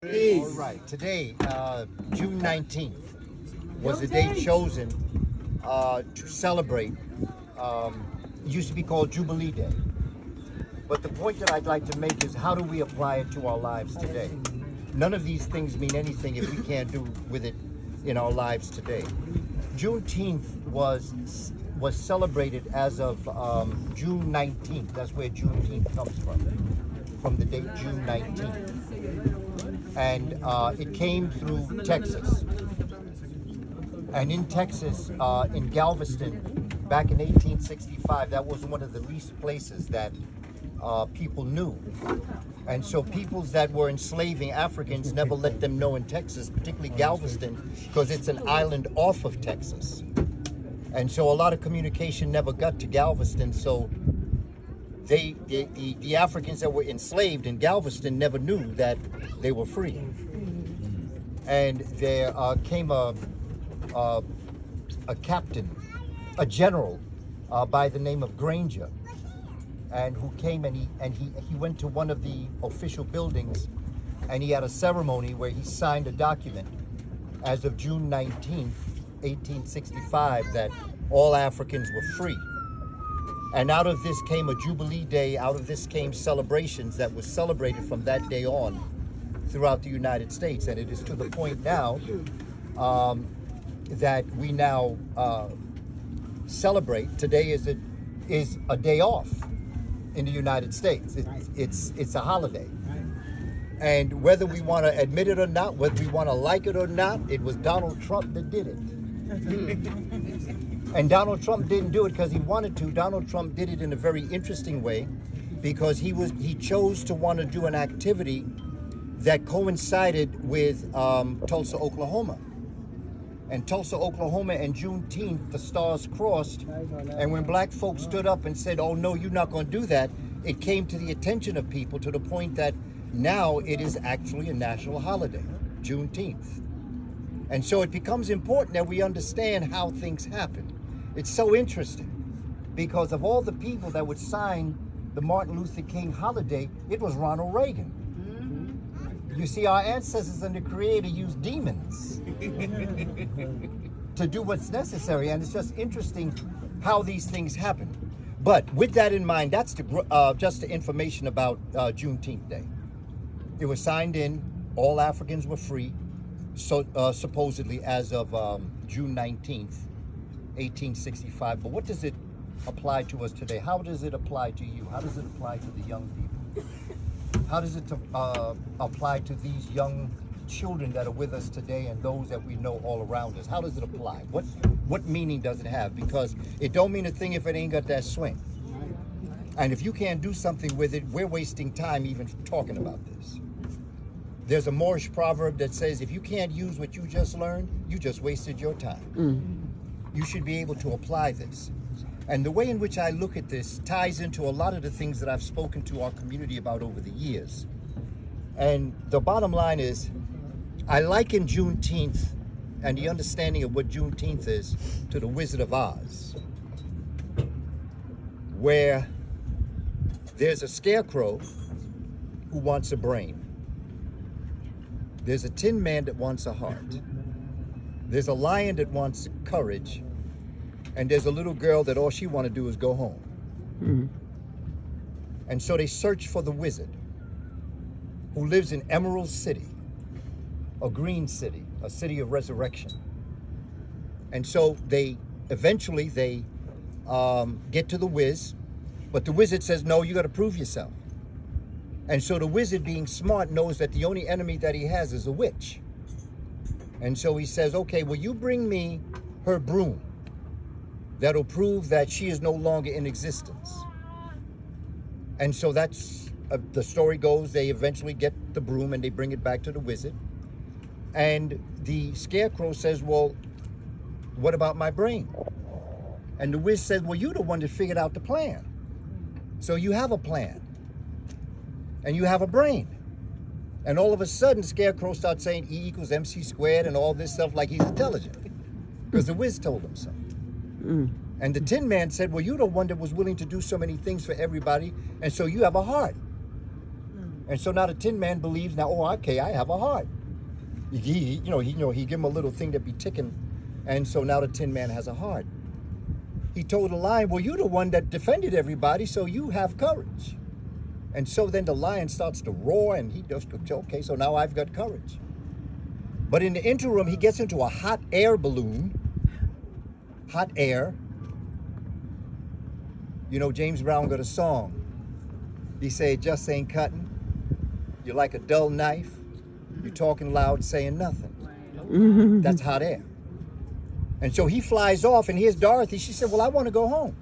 All right, today, June 19th, was a day chosen to celebrate. It used to be called Jubilee Day. But the point that I'd like to make is, how do we apply it to our lives today? None of these things mean anything if we can't do with it in our lives today. Juneteenth was celebrated as of June 19th. That's where Juneteenth comes from the date June 19th. And it came through Texas. And in Texas, in Galveston, back in 1865, that was one of the least places that people knew. And so peoples that were enslaving Africans never let them know in Texas, particularly Galveston, because it's an island off of Texas. And so a lot of communication never got to Galveston, so the Africans that were enslaved in Galveston never knew that they were free. And there came a captain, a general by the name of Granger, and who came and he went to one of the official buildings, and he had a ceremony where he signed a document as of June 19th, 1865, that all Africans were free. And out of this came a Jubilee Day, out of this came celebrations that were celebrated from that day on throughout the United States. And it is to the point now that we now celebrate. Today is a day off in the United States. It's a holiday. And whether we want to admit it or not, whether we want to like it or not, it was Donald Trump that did it. And Donald Trump didn't do it because he wanted to. Donald Trump did it in a very interesting way, because he chose to want to do an activity that coincided with Tulsa, Oklahoma. And Tulsa, Oklahoma and Juneteenth, the stars crossed. And when black folks stood up and said, "Oh no, you're not going to do that," it came to the attention of people to the point that now it is actually a national holiday, Juneteenth. And so it becomes important that we understand how things happen. It's so interesting, because of all the people that would sign the Martin Luther King holiday, it was Ronald Reagan. You see, our ancestors and the Creator used demons to do what's necessary, and it's just interesting how these things happen. But with that in mind, that's just the information about Juneteenth Day. It was signed in, all Africans were free, so supposedly as of June 19th, 1865. But what does it apply to us today? How does it apply to you? How does it apply to the young people? How does it apply to these young children that are with us today and those that we know all around us? How does it apply? What meaning does it have? Because it don't mean a thing if it ain't got that swing. And if you can't do something with it, we're wasting time even talking about this. There's a Moorish proverb that says, if you can't use what you just learned, you just wasted your time. You should be able to apply this. And the way in which I look at this ties into a lot of the things that I've spoken to our community about over the years. And the bottom line is, I liken Juneteenth and the understanding of what Juneteenth is to the Wizard of Oz, where there's a scarecrow who wants a brain. There's a tin man that wants a heart. There's a lion that wants courage. And there's a little girl that all she want to do is go home. And so they search for the wizard, who lives in Emerald City, a green city, a city of resurrection. And so they eventually get to the wiz, but the wizard says, "No, you got to prove yourself." And so the wizard, being smart, knows that the only enemy that he has is a witch. And so he says, "Okay, will you bring me her broom that'll prove that she is no longer in existence?" And so that's, the story goes, they eventually get the broom and they bring it back to the wizard. And the scarecrow says, "Well, what about my brain?" And the wizard says, "Well, you're the one that figured out the plan. So you have a plan. And you have a brain." And all of a sudden, Scarecrow starts saying E equals MC squared and all this stuff like he's intelligent, because the whiz told him so. And the Tin Man said, "Well, you're the one that was willing to do so many things for everybody, and so you have a heart." And so now the Tin Man believes now, oh, okay, I have a heart. He give him a little thing that be ticking. And so now the Tin Man has a heart. He told the lion, well, you're the one that defended everybody, so you have courage. And so then the lion starts to roar, and he just goes, okay, so now I've got courage. But in the interim, he gets into a hot air balloon. Hot air. You know, James Brown got a song. He said, just ain't cutting. You're like a dull knife. You're talking loud, saying nothing. That's hot air. And so he flies off, and here's Dorothy. She said, well, I want to go home.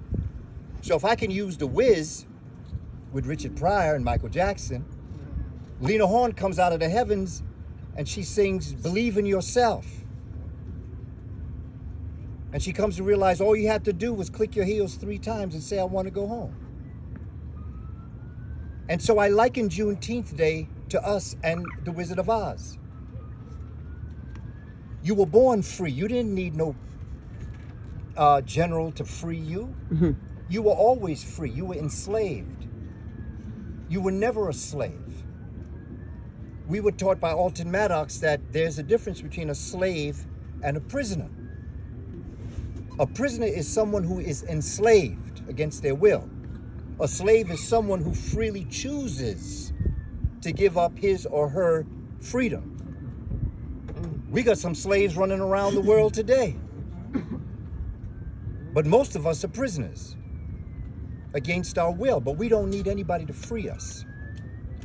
So if I can use The Wiz with Richard Pryor and Michael Jackson, Lena Horne comes out of the heavens, and she sings, Believe in Yourself. And she comes to realize all you had to do was click your heels 3 times and say, I want to go home. And so I liken Juneteenth Day to us and the Wizard of Oz. You were born free. You didn't need no general to free you. Mm-hmm. You were always free. You were enslaved. You were never a slave. We were taught by Alton Maddox that there's a difference between a slave and a prisoner. A prisoner is someone who is enslaved against their will. A slave is someone who freely chooses to give up his or her freedom. We got some slaves running around the world today. But most of us are prisoners against our will, but we don't need anybody to free us.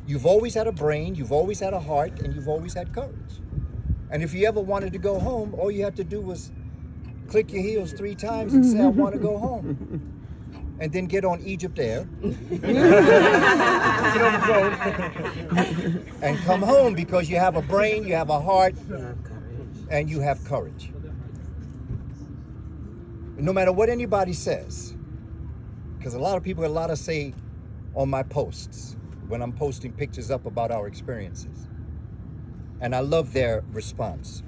You've always had a brain, you've always had a heart, and you've always had courage. And if you ever wanted to go home, all you had to do was click your heels 3 times and say, I want to go home. And then get on Egypt Air and come home, because you have a brain, you have a heart, and you have courage. No matter what anybody says, because a lot of people got a lot to say on my posts when I'm posting pictures up about our experiences. And I love their response.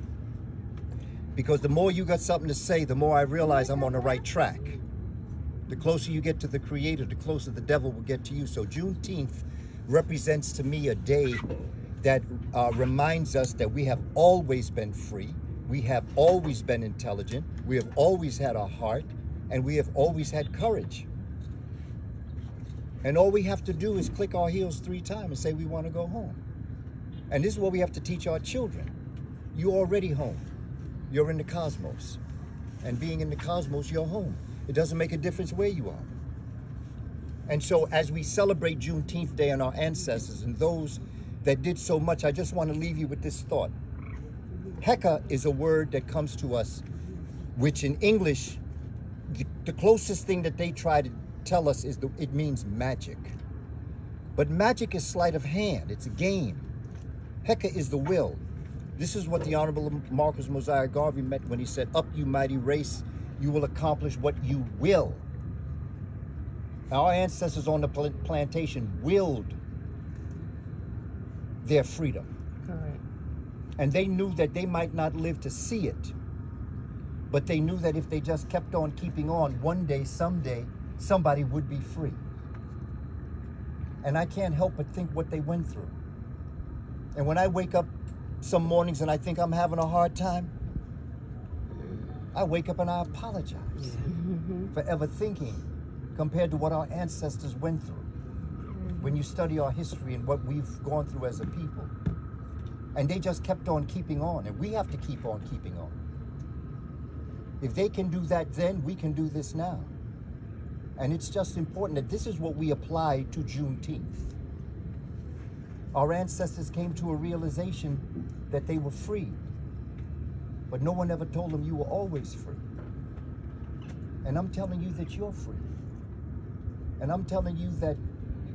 Because the more you got something to say, the more I realize I'm on the right track. The closer you get to the Creator, the closer the devil will get to you. So Juneteenth represents to me a day that reminds us that we have always been free, we have always been intelligent, we have always had a heart, and we have always had courage. And all we have to do is click our heels 3 times and say we want to go home. And this is what we have to teach our children. You're already home. You're in the cosmos. And being in the cosmos, you're home. It doesn't make a difference where you are. And so as we celebrate Juneteenth Day and our ancestors and those that did so much, I just want to leave you with this thought. Heka is a word that comes to us, which in English, the closest thing that they try to tell us is it means magic. But magic is sleight of hand. It's a game. Heka is the will. This is what the Honorable Marcus Mosiah Garvey meant when he said, up you mighty race, you will accomplish what you will. Our ancestors on the plantation willed their freedom. Correct. And they knew that they might not live to see it, but they knew that if they just kept on keeping on, one day, someday, somebody would be free. And I can't help but think what they went through. And when I wake up some mornings and I think I'm having a hard time, I wake up and I apologize for ever thinking compared to what our ancestors went through. When you study our history and what we've gone through as a people. And they just kept on keeping on, and we have to keep on keeping on. If they can do that then, we can do this now. And it's just important that this is what we apply to Juneteenth. Our ancestors came to a realization that they were free. But no one ever told them you were always free. And I'm telling you that you're free. And I'm telling you that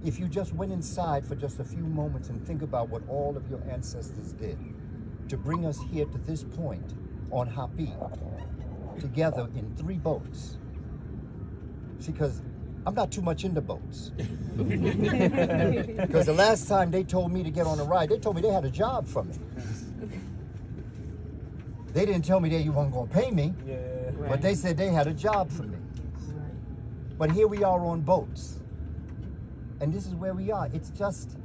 if you just went inside for just a few moments and think about what all of your ancestors did to bring us here to this point on Hapi, together in 3 boats. See, because I'm not too much into boats. Because the last time they told me to get on a ride, they told me they had a job for me. They didn't tell me that you weren't going to pay me, but they said they had a job for me. But here we are on boats. And this is where we are. It's just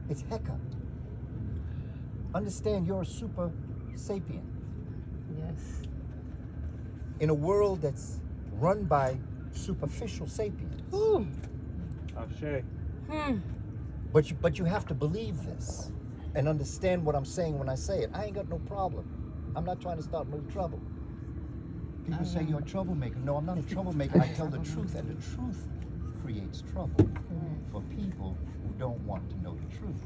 It's Heka. Understand you're a super sapien. Yes. In a world that's run by superficial sapiens. Ooh. Ashe. But you have to believe this and understand what I'm saying when I say it. I ain't got no problem. I'm not trying to start no trouble. People say you're a troublemaker. No, I'm not a troublemaker. I tell the truth, and the truth creates trouble for people who don't want to know the truth.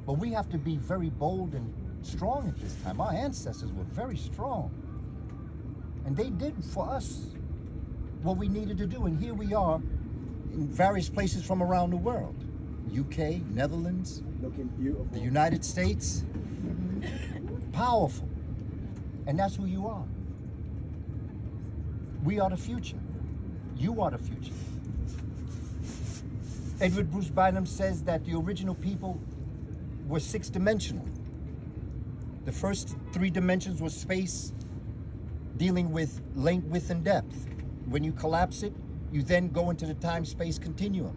But we have to be very bold and strong at this time. Our ancestors were very strong. And they did for us what we needed to do. And here we are in various places from around the world. UK, Netherlands, Looking beautiful. the United States. Powerful. And that's who you are. We are the future. You are the future. Edward Bruce Bynum says that the original people were six-dimensional. The first three dimensions was space, dealing with length, width, and depth. When you collapse it, you then go into the time-space continuum.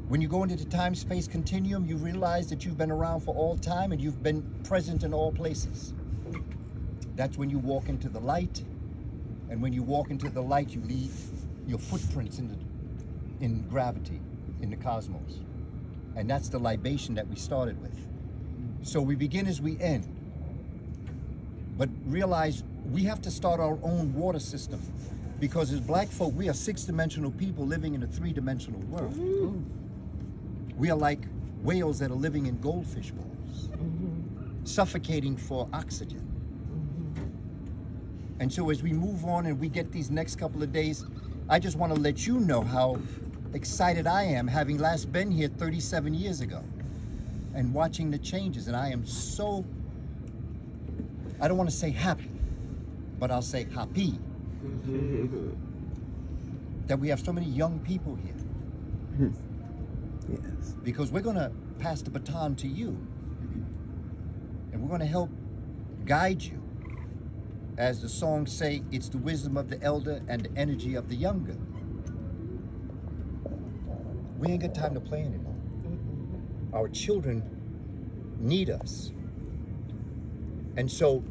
When you go into the time-space continuum, you realize that you've been around for all time and you've been present in all places. That's when you walk into the light, and when you walk into the light, you leave your footprints in gravity, in the cosmos. And that's the libation that we started with. So we begin as we end. But realize we have to start our own water system, because as black folk, we are six-dimensional people living in a three-dimensional world. We are like whales that are living in goldfish bowls, suffocating for oxygen. And so as we move on and we get these next couple of days, I just want to let you know how excited I am, having last been here 37 years ago and watching the changes. And I am so, I don't want to say happy, but I'll say happy that we have so many young people here. Yes. Because we're going to pass the baton to you, and we're going to help guide you. As the songs say, it's the wisdom of the elder and the energy of the younger. We ain't got time to play anymore. Our children need us. And so,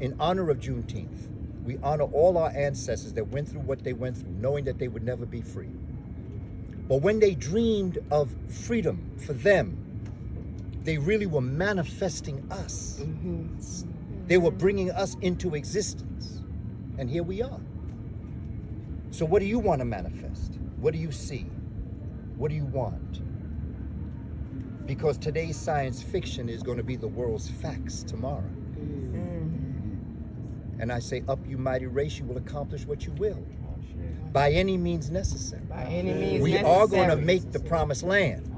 in honor of Juneteenth, we honor all our ancestors that went through what they went through, knowing that they would never be free. But when they dreamed of freedom for them, they really were manifesting us. They were bringing us into existence. And here we are. So what do you want to manifest? What do you see? What do you want? Because today's science fiction is going to be the world's facts tomorrow. And I say, up you mighty race, you will accomplish what you will. By any means necessary. By any means We necessary. are going to make the promised land.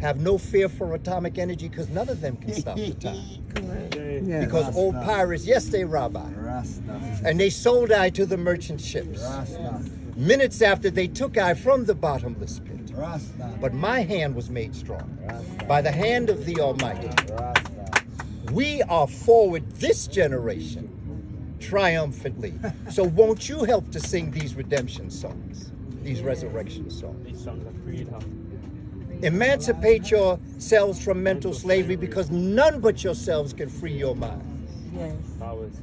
Have no fear for atomic energy, because none of them can stop the time. Yes. Because old pirates, yes, they Rabbi, and they sold I to the merchant ships. Minutes after they took I from the bottomless pit. But my hand was made strong by the hand of the Almighty. We are forward this generation triumphantly. So won't you help to sing these redemption songs, these resurrection songs? These songs are freedom. Emancipate yourselves from mental slavery, because none but yourselves can free your mind. Yes. Powers.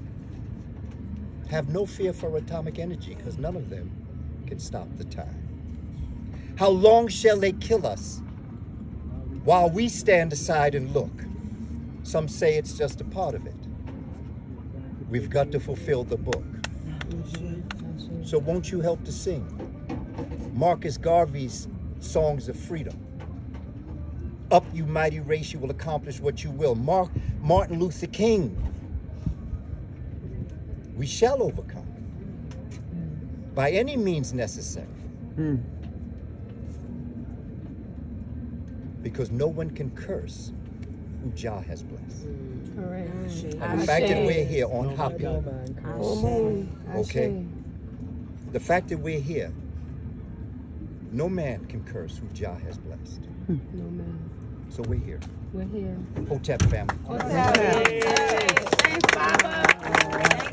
Have no fear for atomic energy, because none of them can stop the time. How long shall they kill us while we stand aside and look? Some say it's just a part of it. We've got to fulfill the book. So won't you help to sing Marcus Garvey's songs of freedom? Up, you mighty race, you will accomplish what you will. Martin Luther King, we shall overcome by any means necessary. Because no one can curse who Jah has blessed. Correct. And the fact that we're here on Happy, okay? The fact that we're here, no man can curse who Jah has blessed. No man. So we're here. We're here. Hotep family. Thanks, Baba.